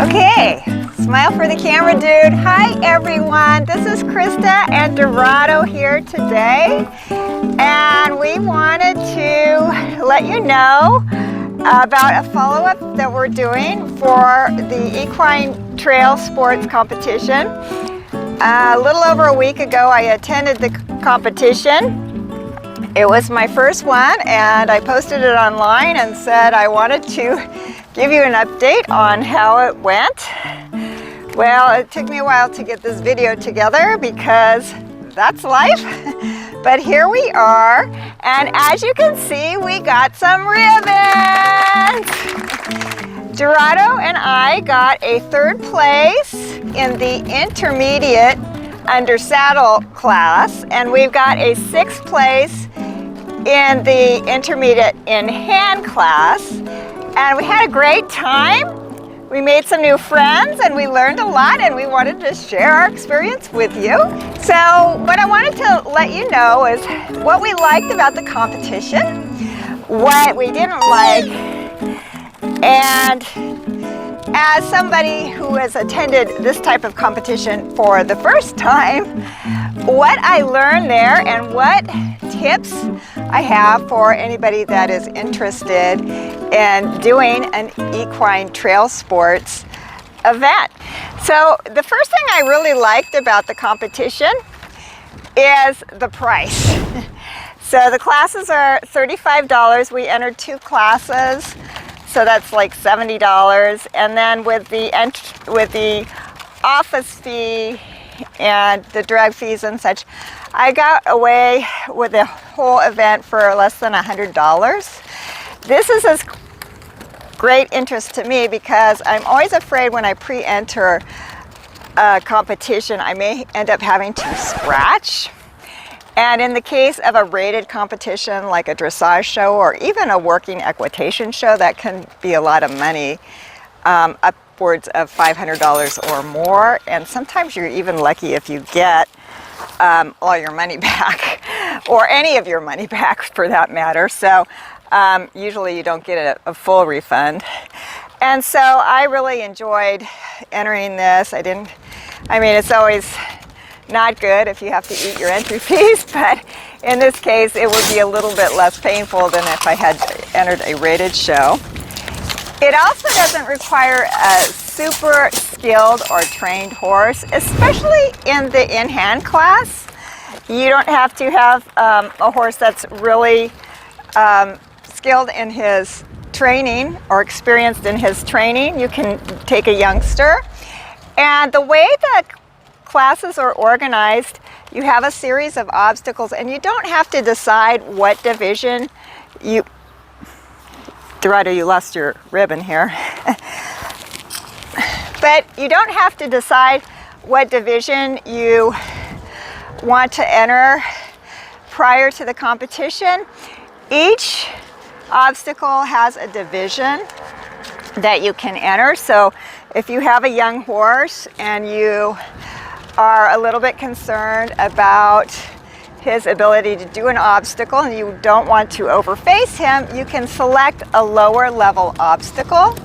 Okay, smile for the camera, dude. Hi, everyone. This is Krista and Dorado here today. And we wanted to let you know about a follow-up that we're doing for the equine trail sports competition. A little over a week ago, I attended the competition. It was my first one, and I posted it online and said I wanted to give you an update on how it went. Well, it took me a while to get this video together because that's life, but here we are, and as you can see, we got some ribbons. Dorado and I got a third place in the intermediate under saddle class, and we've got a sixth place in the intermediate in hand class, and we had a great time. We made some new friends and we learned a lot, and we wanted to share our experience with you. So what I wanted to let you know is what we liked about the competition, what we didn't like, and as somebody who has attended this type of competition for the first time, what I learned there and what tips I have for anybody that is interested in doing an equine trail sports event. So the first thing I really liked about the competition is the price. So the classes are $35. We entered 2 classes, so that's like $70. And then with the office fee and the drug fees and such, I got away with the whole event for less than $100. This is a great interest to me because I'm always afraid when I pre-enter a competition, I may end up having to scratch. And in the case of a rated competition like a dressage show or even a working equitation show, that can be a lot of money, upwards of $500 or more. And sometimes you're even lucky if you get all your money back, or any of your money back for that matter. So usually you don't get a full refund. And so I really enjoyed entering this. I mean, it's always not good if you have to eat your entry fees, but in this case it would be a little bit less painful than if I had entered a rated show. It also doesn't require a super skilled or trained horse, especially in the in-hand class. You don't have to have a horse that's really skilled in his training or experienced in his training. You can take a youngster. And the way that classes are organized, you have a series of obstacles, and you don't have to decide what division you... Dorado, you lost your ribbon here. But you don't have to decide what division you want to enter prior to the competition. Each obstacle has a division that you can enter. So if you have a young horse and you are a little bit concerned about his ability to do an obstacle and you don't want to overface him, you can select a lower level obstacle.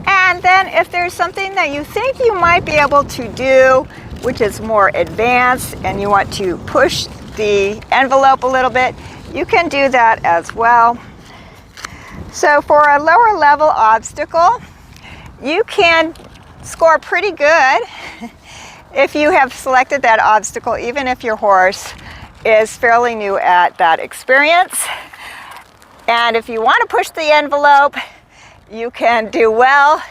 And then if there's something that you think you might be able to do, which is more advanced, and you want to push the envelope a little bit, you can do that as well. So for a lower level obstacle, you can score pretty good if you have selected that obstacle, even if your horse is fairly new at that experience. And if you want to push the envelope, you can do well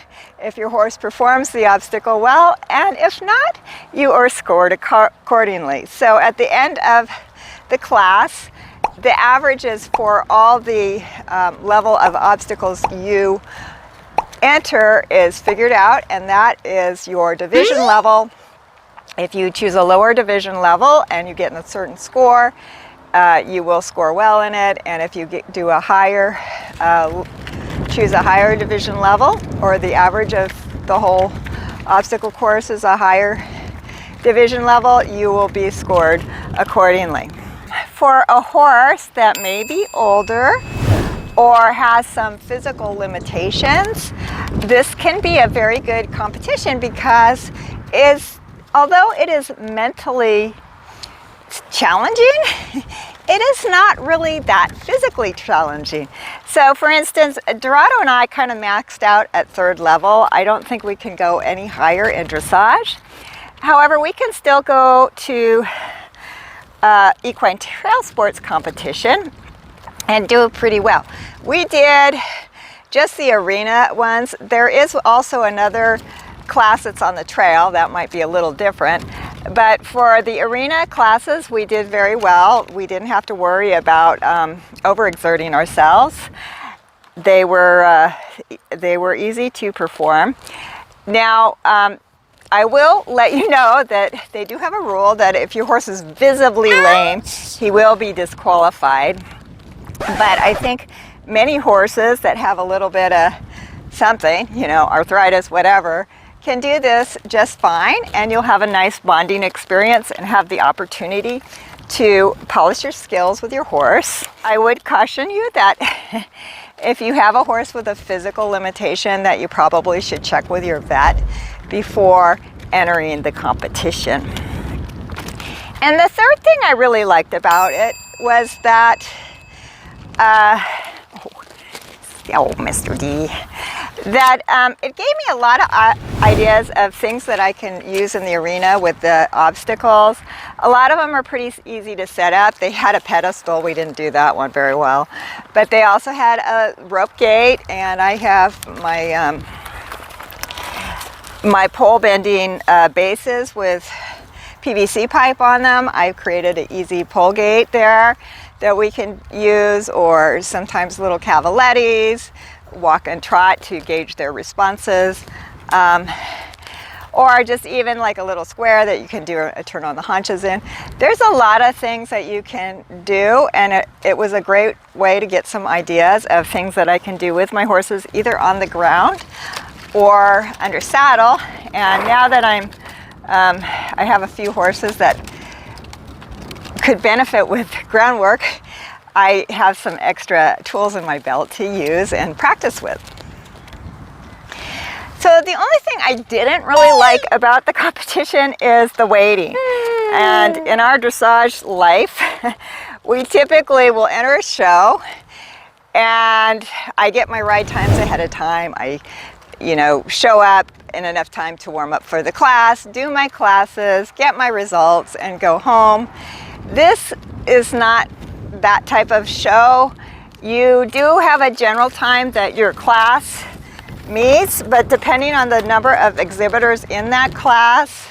if your horse performs the obstacle well, and if not, you are scored accordingly. So at the end of the class, the averages for all the level of obstacles you enter is figured out, and that is your division level. If you choose a lower division level and you get a certain score, you will score well in it. And if you do a higher, choose a higher division level, or the average of the whole obstacle course is a higher division level, you will be scored accordingly. For a horse that may be older, or has some physical limitations, this can be a very good competition because although it is mentally challenging, it is not really that physically challenging. So for instance, Dorado and I kind of maxed out at 3rd level. I don't think we can go any higher in dressage. However, we can still go to equine trail sports competition and do pretty well. We did just the arena ones. There is also another class that's on the trail that might be a little different, but for the arena classes we did very well. We didn't have to worry about overexerting ourselves. They were easy to perform. Now I will let you know that they do have a rule that if your horse is visibly lame, he will be disqualified. But I think many horses that have a little bit of something, you know, arthritis, whatever, can do this just fine, and you'll have a nice bonding experience and have the opportunity to polish your skills with your horse. I would caution you that if you have a horse with a physical limitation, that you probably should check with your vet before entering the competition. And the third thing I really liked about it was that Mr. D, that it gave me a lot of ideas of things that I can use in the arena with the obstacles. A lot of them are pretty easy to set up. They had a pedestal. We didn't do that one very well. But they also had a rope gate, and I have my my pole bending bases with PVC pipe on them. I've created an easy pole gate there that we can use, or sometimes little cavalettis, walk and trot to gauge their responses, or just even like a little square that you can do a turn on the haunches in. There's a lot of things that you can do, and it was a great way to get some ideas of things that I can do with my horses, either on the ground or under saddle. And now that I have a few horses that could benefit with groundwork, I have some extra tools in my belt to use and practice with. So the only thing I didn't really like about the competition is the waiting. And in our dressage life, we typically will enter a show, and I get my ride times ahead of time. I show up in enough time to warm up for the class, do my classes, get my results, and go home. This is not that type of show. You do have a general time that your class meets, but depending on the number of exhibitors in that class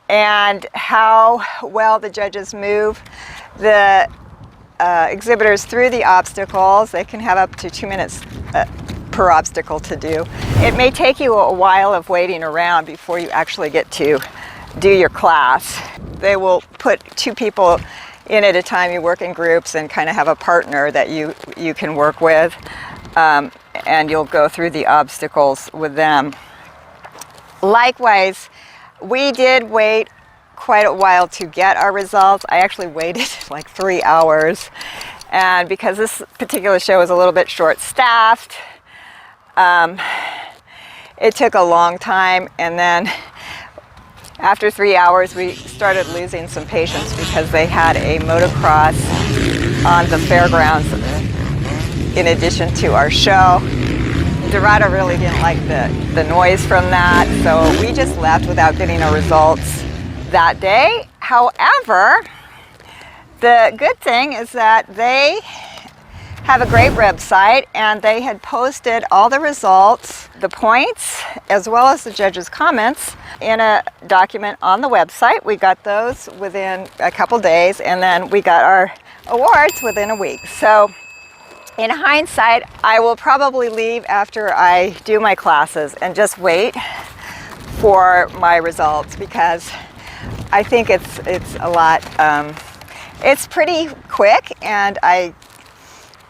and how well the judges move the exhibitors through the obstacles, they can have up to 2 minutes per obstacle to do. It may take you a while of waiting around before you actually get to do your class. They will put 2 people in at a time. You work in groups and kind of have a partner that you can work with, and you'll go through the obstacles with them. Likewise, we did wait quite a while to get our results. I actually waited like 3 hours, and because this particular show was a little bit short-staffed, it took a long time. And then after 3 hours, we started losing some patients because they had a motocross on the fairgrounds in addition to our show. Dorado really didn't like the noise from that, so we just left without getting our results that day. However, the good thing is that they have a great website, and they had posted all the results, the points, as well as the judges' comments in a document on the website. We got those within a couple days, and then we got our awards within a week. So in hindsight, I will probably leave after I do my classes and just wait for my results, because I think it's a lot, it's pretty quick, and I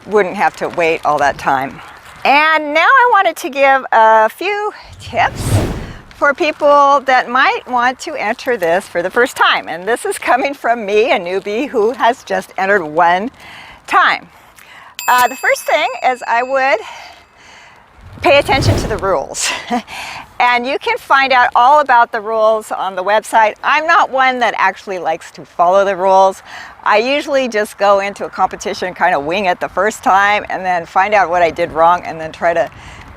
wouldn't have to wait all that time. And now I wanted to give a few tips for people that might want to enter this for the first time. And this is coming from me, a newbie who has just entered 1 time. The first thing is I would pay attention to the rules. And you can find out all about the rules on the website. I'm not one that actually likes to follow the rules. I usually just go into a competition, kind of wing it the first time, and then find out what I did wrong, and then try to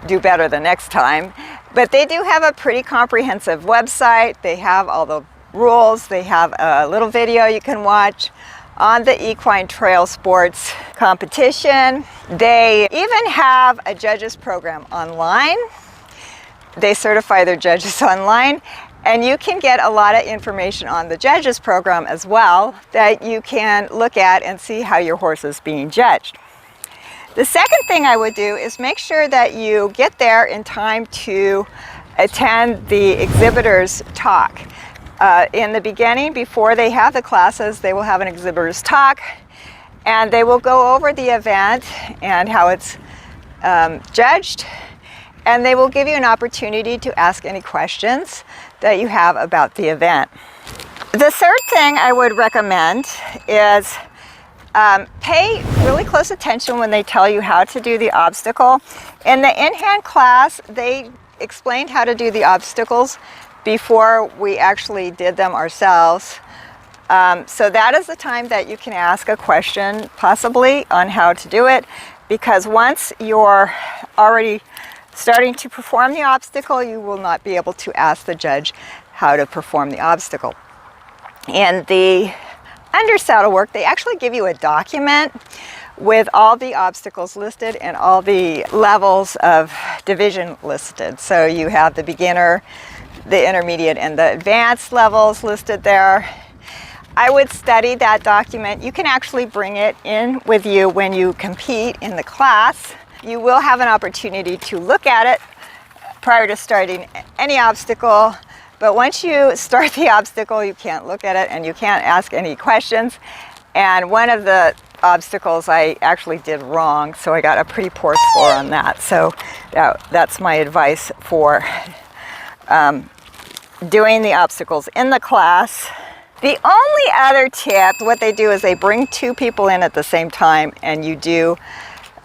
do better the next time. But they do have a pretty comprehensive website. They have all the rules. They have a little video you can watch on the equine trail sports competition. They even have a judges program online. They certify their judges online, and you can get a lot of information on the judges program as well that you can look at and see how your horse is being judged. The second thing I would do is make sure that you get there in time to attend the exhibitor's talk. In the beginning, before they have the classes, they will have an exhibitor's talk, and they will go over the event and how it's judged. And they will give you an opportunity to ask any questions that you have about the event. The third thing I would recommend is pay really close attention when they tell you how to do the obstacle. In the in-hand class, they explained how to do the obstacles before we actually did them ourselves. So that is the time that you can ask a question, possibly, on how to do it, because once you're already starting to perform the obstacle, you will not be able to ask the judge how to perform the obstacle. In the undersaddle work, they actually give you a document with all the obstacles listed and all the levels of division listed. So you have the beginner, the intermediate, and the advanced levels listed there. I would study that document. You can actually bring it in with you when you compete in the class. You will have an opportunity to look at it prior to starting any obstacle, but once you start the obstacle, you can't look at it and you can't ask any questions. And one of the obstacles I actually did wrong, so I got a pretty poor score on that. So that's my advice for doing the obstacles in the class. The only other tip, what they do is they bring two people in at the same time, and you do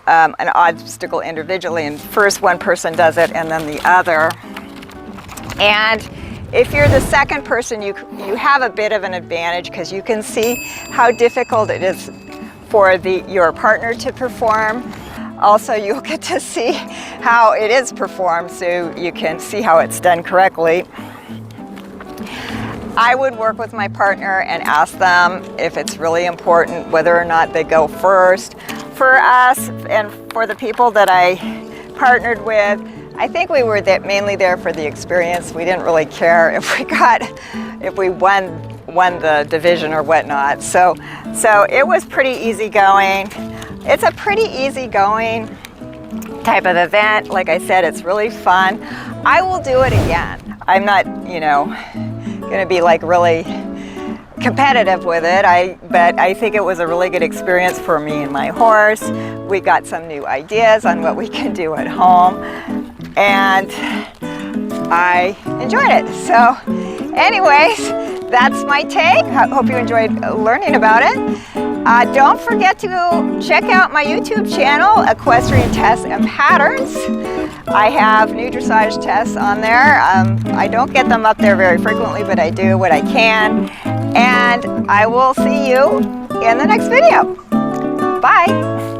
an obstacle individually, and first one person does it and then the other. And if you're the second person, you have a bit of an advantage because you can see how difficult it is for your partner to perform. Also, you'll get to see how it is performed, so you can see how it's done correctly. I would work with my partner and ask them if it's really important whether or not they go first. For us and for the people that I partnered with, I think we were mainly there for the experience. We didn't really care if we won the division or whatnot. So it was pretty easygoing. It's a pretty easygoing type of event. Like I said, it's really fun. I will do it again. I'm not, going to be like really competitive with it, but I think it was a really good experience for me and my horse. We got some new ideas on what we can do at home, and I enjoyed it. So anyways, that's my take. I hope you enjoyed learning about it. Don't forget to check out my YouTube channel, Equestrian Tests and Patterns. I have new dressage tests on there. I don't get them up there very frequently, but I do what I can. And I will see you in the next video. Bye.